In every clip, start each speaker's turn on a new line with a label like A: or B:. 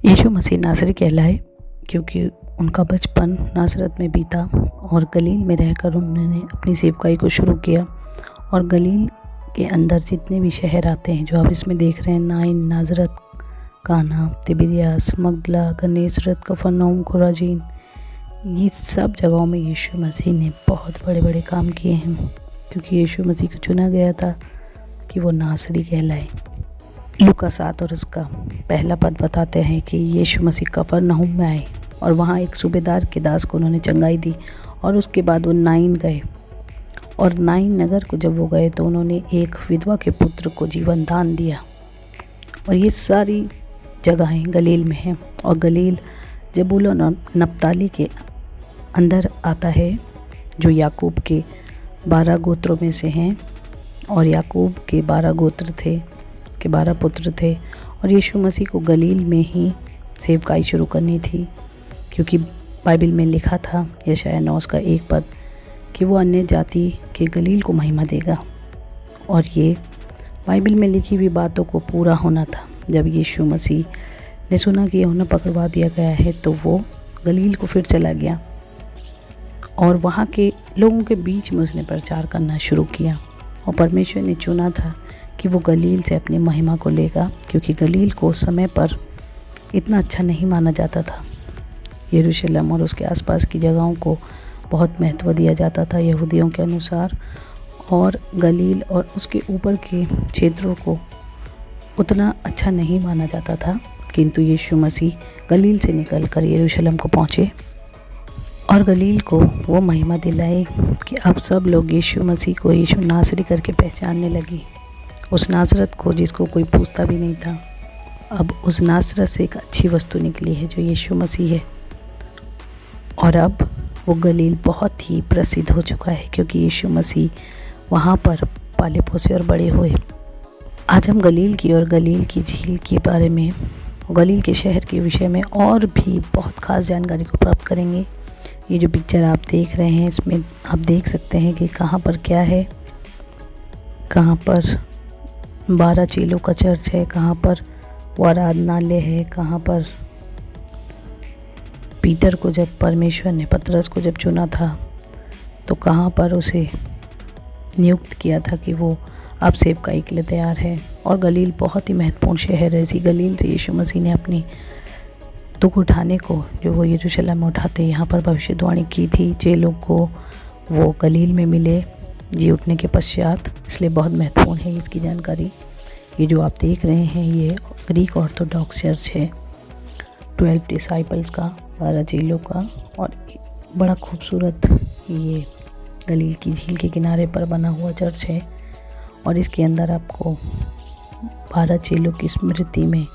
A: यीशु मसीह नासरी कहलाए क्योंकि उनका बचपन नासरत में बीता और गलील में रहकर उन्होंने अपनी सेवकाई को शुरू किया। और गलील के अंदर जितने भी शहर आते हैं जो आप इसमें देख रहे हैं, नाइन, नाजरत, काना, तिबिरियास, मगदला, गन्नेसरत, कफरनहूम, खुराजीन, ये सब जगहों में यीशु मसीह ने बहुत बड़े बड़े काम किए हैं क्योंकि यीशु मसीह को चुना गया था कि वो नासरी कहलाए। लूका 7 और उसका पहला पद बताते हैं कि यीशु मसीह कफरनहूम में आए और वहाँ एक सूबेदार के दास को उन्होंने चंगाई दी और उसके बाद वो नाइन गए। और नाइन नगर को जब वो गए तो उन्होंने एक विधवा के पुत्र को जीवन दान दिया। और ये सारी जगहें गलील में हैं। और गलील जबूलून और नप्ताली के अंदर आता है जो याकूब के 12 गोत्रों में से हैं। और याकूब के 12 गोत्र थे, के 12 पुत्र थे। और यीशु मसीह को गलील में ही सेवकाई शुरू करनी थी क्योंकि बाइबल में लिखा था यशायाह 9 का 1 पद कि वो अन्य जाति के गलील को महिमा देगा। और ये बाइबल में लिखी हुई बातों को पूरा होना था। जब यीशु मसीह ने सुना कि यूहन्ना पकड़वा दिया गया है तो वो गलील को फिर चला गया और वहाँ के लोगों के बीच में उसने प्रचार करना शुरू किया। और परमेश्वर ने चुना था कि वो गलील से अपनी महिमा को लेगा क्योंकि गलील को उस समय पर इतना अच्छा नहीं माना जाता था। यरूशलेम और उसके आसपास की जगहों को बहुत महत्व दिया जाता था यहूदियों के अनुसार, और गलील और उसके ऊपर के क्षेत्रों को उतना अच्छा नहीं माना जाता था। किंतु यीशु मसीह गलील से निकलकर यरूशलेम को पहुँचे और गलील को वो महिमा दिलाई कि अब सब लोग यीशु मसीह को यीशु नासरी करके पहचानने लगी। उस नासरत को जिसको कोई पूछता भी नहीं था, अब उस नासरत से एक अच्छी वस्तु निकली है जो यीशु मसीह है। और अब वो गलील बहुत ही प्रसिद्ध हो चुका है क्योंकि यीशु मसीह वहाँ पर पाले पोसे और बड़े हुए। आज हम गलील की और गलील की झील के बारे में, गलील के शहर के विषय में और भी बहुत ख़ास जानकारी को प्राप्त करेंगे। ये जो पिक्चर आप देख रहे हैं इसमें आप देख सकते हैं कि कहाँ पर क्या है, कहाँ पर 12 चेलों का चर्च है, कहाँ पर वो आराधनालय है, कहाँ पर पीटर को जब परमेश्वर ने पतरस को जब चुना था तो कहाँ पर उसे नियुक्त किया था कि वो अब सेवकाई के लिए तैयार है। और गलील बहुत ही महत्वपूर्ण शहर है। इसी गलील से यीशु मसीह ने अपनी दुख उठाने को, जो वो यरूशलेम में उठाते, यहाँ पर भविष्यवाणी की थी चेलों को, वो गलील में मिले जी उठने के पश्चात। इसलिए बहुत महत्वपूर्ण है इसकी जानकारी। ये जो आप देख रहे हैं ये ग्रीक ऑर्थोडॉक्स चर्च है, 12 डिसाइपल्स का, 12 चेलों का। और बड़ा खूबसूरत ये गलील की झील के किनारे पर बना हुआ चर्च है। और इसके अंदर आपको 12 चेलों की स्मृति में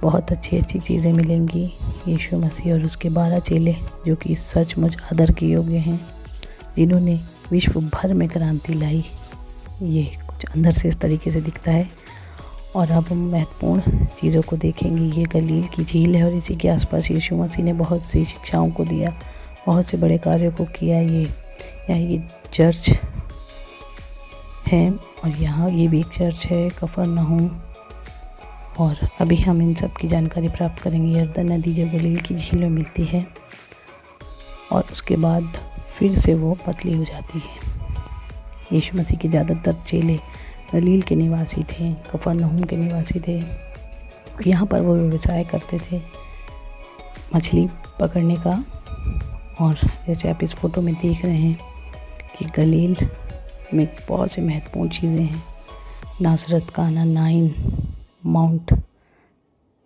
A: बहुत अच्छी चीज़ें मिलेंगी। यीशु मसीह और उसके 12 चेले जो कि सचमुच आदर के योग्य हैं, जिन्होंने विश्व भर में क्रांति लाई। ये कुछ अंदर से इस तरीके से दिखता है। और अब हम महत्वपूर्ण चीज़ों को देखेंगे। ये गलील की झील है और इसी के आसपास यीशु मसीह ने बहुत सी शिक्षाओं को दिया, बहुत से बड़े कार्यों को किया। ये चर्च है और यहाँ ये भी एक चर्च है, कफरनहूम। और अभी हम इन सब की जानकारी प्राप्त करेंगे। यरदन नदी जब गलील की झील में मिलती है और उसके बाद फिर से वो पतली हो जाती है। यीशु मसीह के ज़्यादातर चेले गलील के निवासी थे, कफरनहूम के निवासी थे। यहाँ पर वो व्यवसाय करते थे मछली पकड़ने का। और जैसे आप इस फोटो में देख रहे हैं कि गलील में बहुत सी महत्वपूर्ण चीज़ें हैं। नासरत, काना, नाइन, माउंट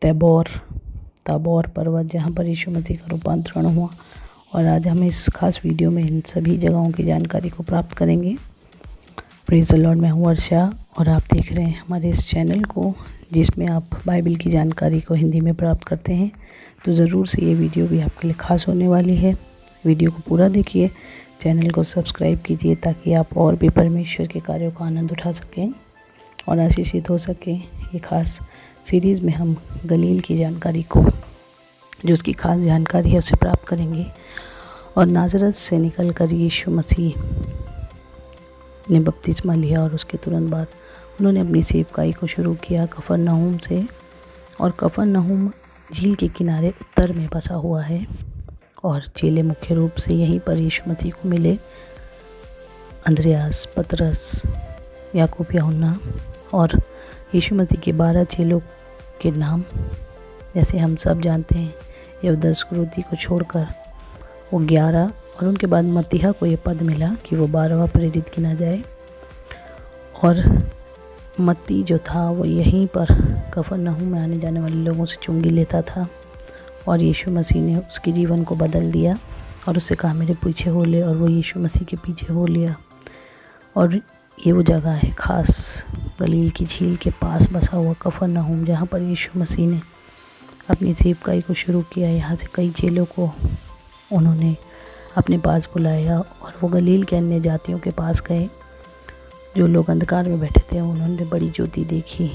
A: ताबोर पर्वत, जहाँ पर यीशु मसीह का रूपांतरण हुआ। और आज हम इस खास वीडियो में इन सभी जगहों की जानकारी को प्राप्त करेंगे। प्रेज़ द लॉर्ड, मैं हूँ वर्षा और आप देख रहे हैं हमारे इस चैनल को जिसमें आप बाइबल की जानकारी को हिंदी में प्राप्त करते हैं। तो ज़रूर से ये वीडियो भी आपके लिए खास होने वाली है। वीडियो को पूरा देखिए, चैनल को सब्सक्राइब कीजिए ताकि आप और भी परमेश्वर के कार्यों का आनंद उठा सकें और आशीषित हो सकें। ये खास सीरीज़ में हम गलील की जानकारी को, जो उसकी खास जानकारी है, उसे प्राप्त करेंगे। और नाजरत से निकलकर यीशु मसीह ने बपतिस्मा लिया और उसके तुरंत बाद उन्होंने अपनी सेवकाई को शुरू किया कफरनहूम से। और कफरनहूम झील के किनारे उत्तर में बसा हुआ है और चेले मुख्य रूप से यहीं पर यीशु मसीह को मिले। अंद्रयास, पतरस, याकूब, यूहन्ना और यीशु मसीह के 12 चेलों के नाम जैसे हम सब जानते हैं। यहूदा इस्करियोती को छोड़कर वो 11 और उनके बाद मत्तियाह को ये पद मिला कि वो 12वां प्रेरित गिना जाए। और मत्ती जो था वो यहीं पर कफरनहूम में आने जाने वाले लोगों से चुंगी लेता था और यीशु मसीह ने उसके जीवन को बदल दिया और उससे कहा मेरे पीछे हो ले, और वो यीशु मसीह के पीछे हो लिया। और ये वो जगह है खास गलील की झील के पास बसा हुआ कफरनहूम, जहाँ पर यीशु मसीह ने अपनी सेवकाई को शुरू किया। यहाँ से कई चेलों को उन्होंने अपने पास बुलाया और वो गलील के अन्य जातियों के पास गए। जो लोग अंधकार में बैठे थे उन्होंने बड़ी ज्योति देखी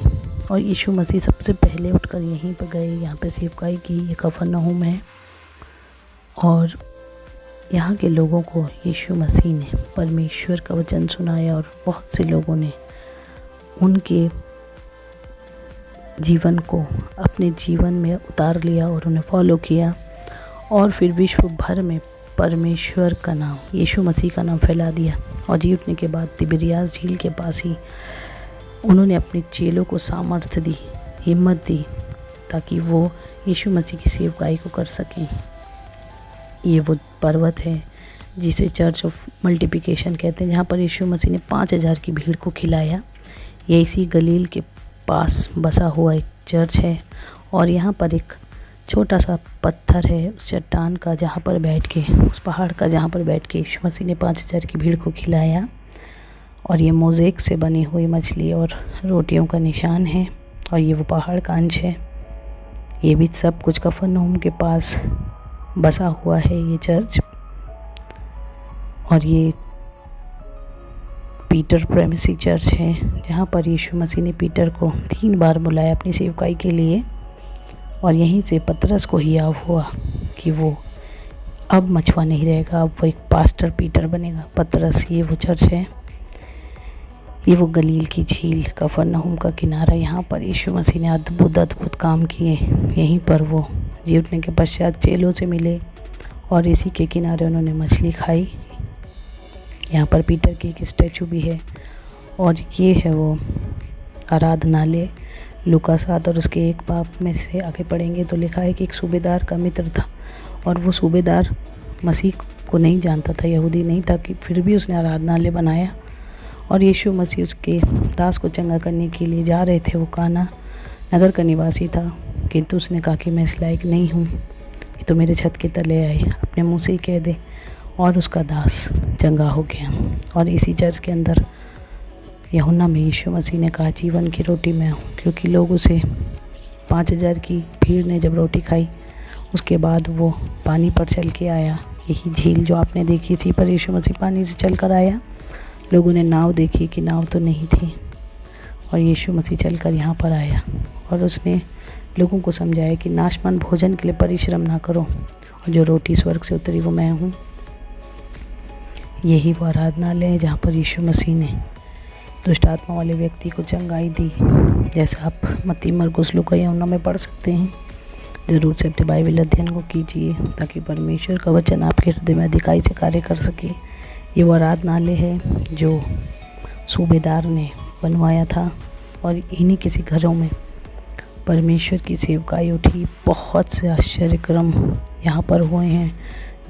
A: और यीशु मसीह सबसे पहले उठकर यहीं पर गए, यहाँ पे सेवकाई की। ये कफरनहूम है और यहाँ के लोगों को यीशु मसीह ने परमेश्वर का वचन सुनाया और बहुत से लोगों ने उनके जीवन को अपने जीवन में उतार लिया और उन्हें फॉलो किया। और फिर विश्व भर में परमेश्वर का नाम, यीशु मसीह का नाम फैला दिया। और जी उठने के बाद तिबिरियास झील के पास ही उन्होंने अपने चेलों को सामर्थ्य दी, हिम्मत दी, ताकि वो यीशु मसीह की सेवकाई को कर सकें। ये वो पर्वत है जिसे चर्च ऑफ मल्टीप्लिकेशन कहते हैं, जहाँ पर यीशु मसीह ने 5000 की भीड़ को खिलाया। ये इसी गलील के पास बसा हुआ एक चर्च है और यहाँ पर एक छोटा सा पत्थर है उस चट्टान का, जहाँ पर बैठ के, उस पहाड़ का जहाँ पर बैठ के यीशु मसीह ने 5000 की भीड़ को खिलाया। और ये मोज़ेक से बनी हुई मछली और रोटियों का निशान है और ये वो पहाड़ का अंश है। ये भी सब कुछ कफरनहूम के पास बसा हुआ है ये चर्च। और ये पीटर प्रेमिसी चर्च है, जहाँ पर यीशु मसीह ने पीटर को 3 बार बुलाया अपनी सेवकाई के लिए। और यहीं से पतरस को ही याद हुआ कि वो अब मछुआ नहीं रहेगा, अब वो एक पास्टर पीटर बनेगा। पतरस, ये वो चर्च है। ये वो गलील की झील, कफरनहूम का किनारा, यहाँ पर यीशु मसीह ने अद्भुत काम किए। यहीं पर वो जी उठने के पश्चात चेलों से मिले और इसी के किनारे उन्होंने मछली खाई। यहाँ पर पीटर की एक स्टैचू भी है और ये है वो आराधनालय। लूका 7 और उसके 1 बाब में से आगे पढ़ेंगे तो लिखा है कि एक सूबेदार का मित्र था और वो सूबेदार मसीह को नहीं जानता था, यहूदी नहीं था, कि फिर भी उसने आराधनालय बनाया। और यीशु मसीह उसके दास को चंगा करने के लिए जा रहे थे। वो काना नगर का निवासी था, किंतु उसने कहा कि मैं इस लायक नहीं हूँ कि तो मेरे छत के तले आए, अपने मुँह से ही कह दे। और उसका दास चंगा हो गया। और इसी चर्च के अंदर यूहन्ना में यीशु मसीह ने कहा जीवन की रोटी मैं हूँ, क्योंकि लोग उसे 5000 की भीड़ ने जब रोटी खाई उसके बाद वो पानी पर चल के आया। यही झील जो आपने देखी थी पर यीशु मसीह पानी से चल कर आया। लोगों ने नाव देखी कि नाव तो नहीं थी और यीशु मसीह चलकर यहाँ पर आया और उसने लोगों को समझाया कि नाशमान भोजन के लिए परिश्रम ना करो और जो रोटी स्वर्ग से उतरी वो मैं हूँ। यही वो आराधनालय है जहाँ पर यीशु मसीह ने दुष्ट आत्मा वाले व्यक्ति को चंगाई दी, जैसा आप मत्ती, मरकुस, लूका, यूहन्ना में पढ़ सकते हैं। ज़रूर से अपने बाइबल अध्ययन को कीजिए ताकि परमेश्वर का वचन आपके हृदय में अधिकाई से कार्य कर सके। ये वो आराधनालय है जो सूबेदार ने बनवाया था और इन्हीं किसी घरों में परमेश्वर की सेवकाई उठी। बहुत से आश्चर्यक्रम यहाँ पर हुए हैं।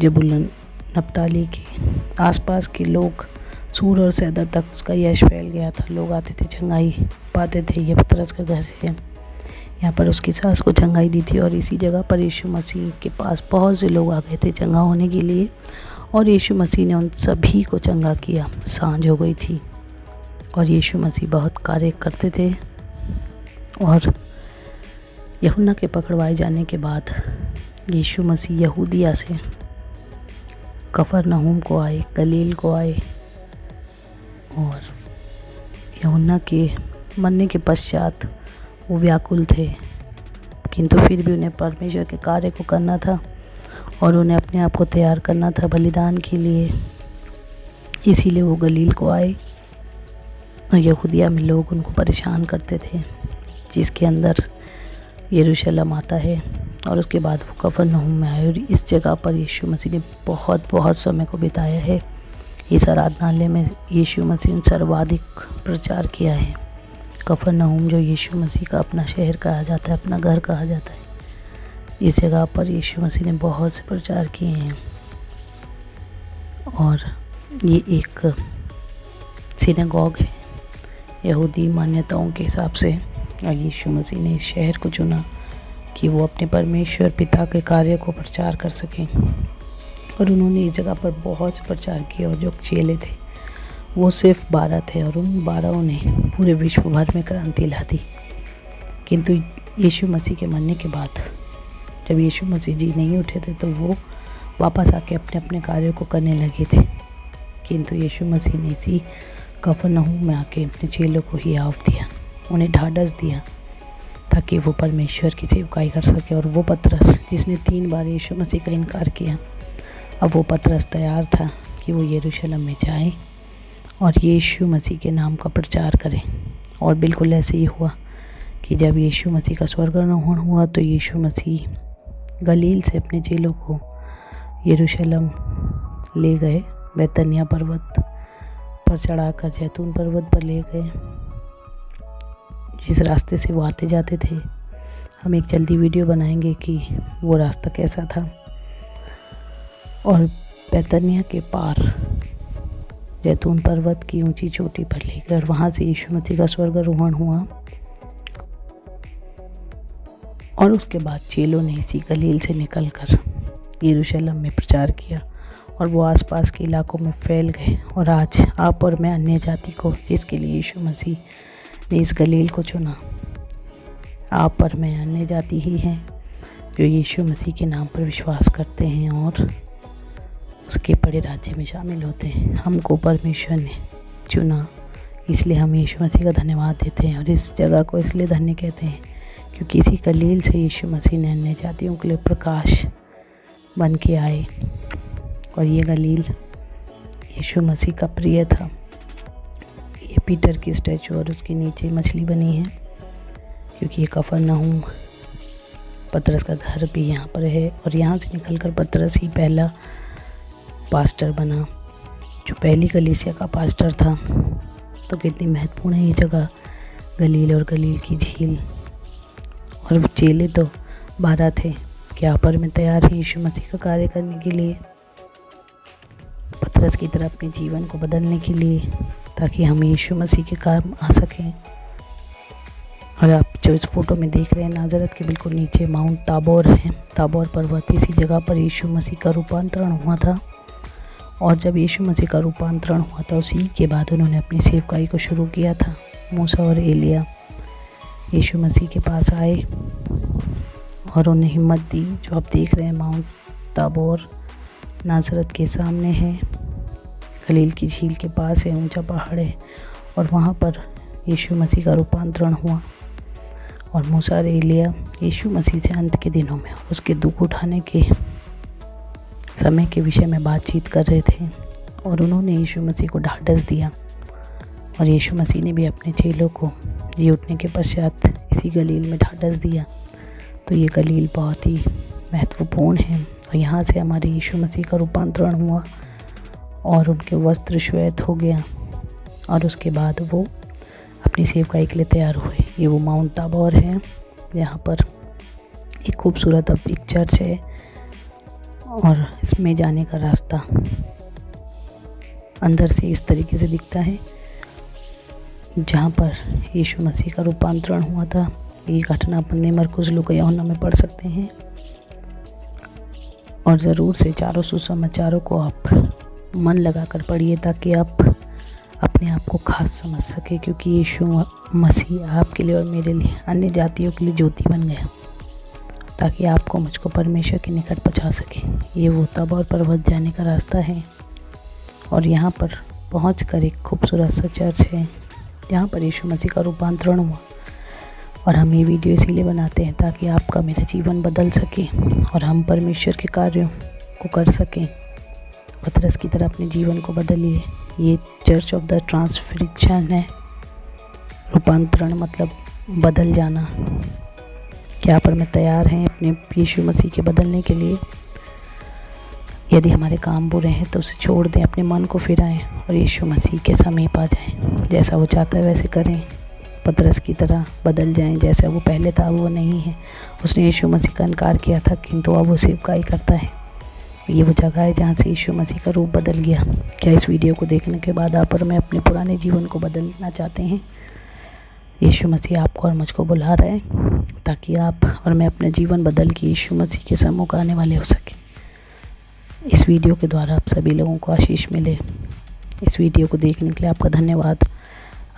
A: जबूलून, नप्ताली के आसपास के लोग, सूर और सैदा तक उसका यश फैल गया था। लोग आते थे, चंगाई पाते थे। ये पतरस का घर है, यहाँ पर उसकी सास को चंगाई दी थी और इसी जगह पर यीशु मसीह के पास बहुत से लोग आ गए थे चंगा होने के लिए और यीशु मसीह ने उन सभी को चंगा किया। सांझ हो गई थी और यीशु मसीह बहुत कार्य करते थे। और यूहन्ना के पकड़वाए जाने के बाद यीशु मसीह यहूदिया से कफरनहूम को आए, गलील को आए और यूहन्ना के मरने के पश्चात वो व्याकुल थे, किंतु फिर भी उन्हें परमेश्वर के कार्य को करना था और उन्हें अपने आप को तैयार करना था बलिदान के लिए। इसीलिए वो गलील को आए और यहूदिया में लोग उनको परेशान करते थे, जिसके अंदर यरूशलेम आता है और उसके बाद वो कफरनहूम में आए और इस जगह पर यीशु मसीह ने बहुत समय को बिताया है। इस आराधनालय में यीशु मसीह ने सर्वाधिक प्रचार किया है। कफरनहूम जो यीशु मसीह का अपना शहर कहा जाता है, अपना घर कहा जाता है, इस जगह पर यीशु मसीह ने बहुत से प्रचार किए हैं। और ये एक सिनेगॉग है यहूदी मान्यताओं के हिसाब से, और यीशु मसीह ने इस शहर को चुना कि वो अपने परमेश्वर पिता के कार्य को प्रचार कर सकें। और उन्होंने इस जगह पर बहुत से प्रचार किए और जो चेले थे वो सिर्फ 12 थे और उन 12 ने पूरे विश्व भर में क्रांति ला दी। किंतु यीशु मसीह के मरने के बाद जब यीशु मसीह जी नहीं उठे थे तो वो वापस आके अपने अपने कार्यों को करने लगे थे। किंतु यीशु मसीह ने इसी कफरनहूम में आके अपने चेलों को हियाव दिया, उन्हें ढाढ़स दिया ताकि वो परमेश्वर की सेवकाई कर सके। और वो पतरस जिसने 3 बार यीशु मसीह का इनकार किया, अब वो पतरस तैयार था कि वो यरूशलेम में जाए और यीशु मसीह के नाम का प्रचार करें। और बिल्कुल ऐसे ही हुआ कि जब यीशु मसीह का स्वर्गारोहण हुआ तो यीशु मसीह गलील से अपने चेलों को यरूशलेम ले गए, बैतनिया पर्वत पर चढ़ाकर जैतून पर्वत पर ले गए। जिस रास्ते से वो आते जाते थे, हम एक जल्दी वीडियो बनाएंगे कि वो रास्ता कैसा था। और बैतनिया के पार जैतून पर्वत की ऊंची चोटी पर ले गए और वहाँ से यीशु मसीह का स्वर्गारोहण हुआ। और उसके बाद चेलों ने इसी गलील से निकलकर यरूशलेम में प्रचार किया और वो आसपास के इलाकों में फैल गए। और आज आप और मैं अन्य जाति को, जिसके लिए यीशु मसीह ने इस गलील को चुना, आप और मैं अन्य जाति ही हैं जो यीशु मसीह के नाम पर विश्वास करते हैं और उसके बड़े राज्य में शामिल होते हैं। हमको परमेश्वर ने चुना, इसलिए हम यीशु मसीह का धन्यवाद देते हैं। और इस जगह को इसलिए धन्य कहते हैं क्योंकि इसी गलील से यीशु मसीह ने अन्य जातियों के लिए प्रकाश बन के आए। और ये गलील यीशु मसीह का प्रिय था। ये पीटर की स्टैचू और उसके नीचे मछली बनी है क्योंकि ये कफरनहूम पतरस का घर भी यहाँ पर है। और यहाँ से निकलकर पतरस ही पहला पास्टर बना, जो पहली कलीसिया का पास्टर था। तो कितनी महत्वपूर्ण है ये जगह, गलील और गलील की झील। और चेले तो 12 थे, क्या पर में तैयार है यीशु मसीह का कार्य करने के लिए, पतरस की तरह अपने जीवन को बदलने के लिए, ताकि हम यीशु मसीह के काम आ सकें। और आप जो इस फोटो में देख रहे हैं, नाजरत के बिल्कुल नीचे माउंट ताबोर है, ताबोर पर्वत। इसी जगह पर यीशु मसीह का रूपांतरण हुआ था। और जब यीशु मसीह का रूपांतरण हुआ था, उसी के बाद उन्होंने अपनी सेवकाई को शुरू किया था। मूसा और एलिया यीशु मसीह के पास आए और उन्हें हिम्मत दी। जो आप देख रहे हैं माउंट ताबोर नाजरत के सामने है, गलील की झील के पास है, ऊंचा पहाड़ है। और वहाँ पर यीशु मसीह का रूपांतरण हुआ। और मूसा और एलिया यीशु मसीह से अंत के दिनों में उसके दुख उठाने के समय के विषय में बातचीत कर रहे थे। और उन्होंने यीशु मसीह को ढाढ़स दिया। और यीशु मसीह ने भी अपने चेलों को जी उठने के पश्चात इसी गलील में ढाढ़स दिया। तो ये गलील बहुत ही महत्वपूर्ण है। और यहाँ से हमारे यीशु मसीह का रूपांतरण हुआ और उनके वस्त्र श्वेत हो गया। और उसके बाद वो अपनी सेवकाई के लिए तैयार हुए। ये वो माउंट ताबोर है, यहाँ पर एक खूबसूरत अब एक चर्च है और इसमें जाने का रास्ता अंदर से इस तरीके से दिखता है, जहाँ पर यीशु मसीह का रूपांतरण हुआ था। ये घटना अपने मरकुस लूका यूहन्ना में पढ़ सकते हैं। और ज़रूर से चारों सुसमाचारों को आप मन लगाकर पढ़िए ताकि आप अपने आप को खास समझ सके, क्योंकि यीशु मसीह आपके लिए और मेरे लिए, अन्य जातियों के लिए ज्योति बन गया ताकि आपको मुझको परमेश्वर के निकट पहुंचा सके। ये वो ताबोर पर्वत जाने का रास्ता है। और यहाँ पर पहुंचकर एक खूबसूरत सा चर्च है जहाँ पर यीशु मसीह का रूपांतरण हुआ। और हम ये वीडियो इसीलिए बनाते हैं ताकि आपका मेरा जीवन बदल सके और हम परमेश्वर के कार्यों को कर सकें। पतरस की तरह अपने जीवन को बदलिए। ये चर्च ऑफ द ट्रांसफिक्शन है। रूपांतरण मतलब बदल जाना, क्या आप और मैं तैयार हैं अपने यीशु मसीह के बदलने के लिए? यदि हमारे काम बुरे हैं तो उसे छोड़ दें, अपने मन को फिराएं और यीशु मसीह के समीप आ जाएं। जैसा वो चाहता है वैसे करें। पतरस की तरह बदल जाएं, जैसा वो पहले था वो नहीं है। उसने यीशु मसीह का इनकार किया था, किंतु अब वो सेवकाई करता है। ये वो जगह है जहाँ से यीशु मसीह का रूप बदल गया। क्या इस वीडियो को देखने के बाद आप और मैं अपने पुराने जीवन को बदलना चाहते हैं? यीशु मसीह आपको और मुझको बुला रहे हैं ताकि आप और मैं अपना जीवन बदल के यीशु मसीह के सम्मुख आने वाले हो सके। इस वीडियो के द्वारा आप सभी लोगों को आशीष मिले। इस वीडियो को देखने के लिए आपका धन्यवाद।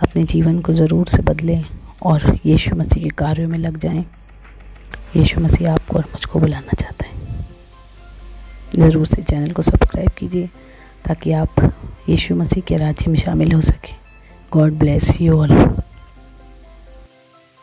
A: अपने जीवन को ज़रूर से बदलें और यीशु मसीह के कार्यों में लग जाएं। यीशु मसीह आपको और मुझको बुलाना चाहता है। ज़रूर से चैनल को सब्सक्राइब कीजिए ताकि आप यीशु मसीह के राज्य में शामिल हो सकें। God bless you all.